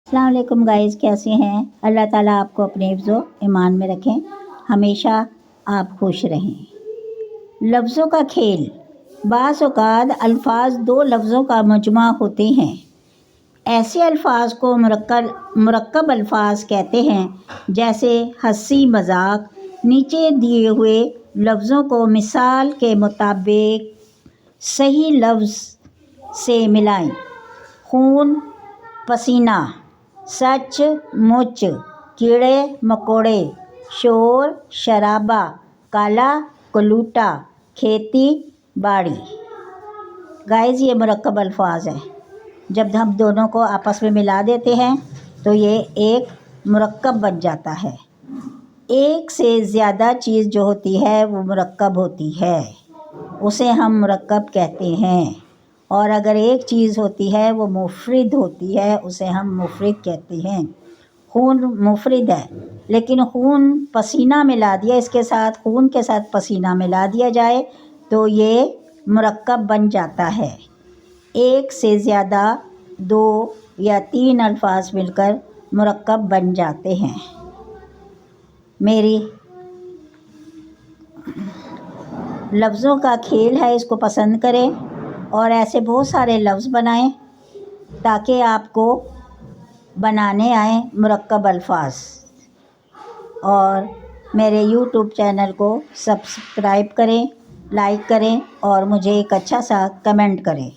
السلام علیکم گائز، کیسے ہیں؟ اللہ تعالیٰ آپ کو اپنے حفظ و ایمان میں رکھیں، ہمیشہ آپ خوش رہیں۔ لفظوں کا کھیل۔ بعض اوقات الفاظ دو لفظوں کا مجموعہ ہوتے ہیں۔ ایسے الفاظ کو مرکب الفاظ کہتے ہیں، جیسے ہنسی مذاق۔ نیچے دیے ہوئے لفظوں کو مثال کے مطابق صحیح لفظ سے ملائیں۔ خون، پسینہ، سچ مچ، کیڑے مکوڑے، شور شرابہ، کالا کلوٹا، کھیتی باڑی۔ گائز، یہ مرکب الفاظ ہیں۔ جب ہم دونوں کو آپس میں ملا دیتے ہیں تو یہ ایک مرکب بن جاتا ہے۔ ایک سے زیادہ چیز جو ہوتی ہے وہ مرکب ہوتی ہے، اسے ہم مرکب کہتے ہیں۔ اور اگر ایک چیز ہوتی ہے وہ مفرد ہوتی ہے، اسے ہم مفرد کہتے ہیں۔ خون مفرد ہے، لیکن خون پسینہ ملا دیا، اس کے ساتھ خون کے ساتھ پسینہ ملا دیا جائے تو یہ مرکب بن جاتا ہے۔ ایک سے زیادہ، دو یا تین الفاظ مل کر مرکب بن جاتے ہیں۔ میری لفظوں کا کھیل ہے، اس کو پسند کریں اور ایسے بہت سارے لفظ بنائیں تاکہ آپ کو بنانے آئیں مرکب الفاظ۔ اور میرے یوٹیوب چینل کو سبسکرائب کریں، لائک کریں اور مجھے ایک اچھا سا کمنٹ کریں۔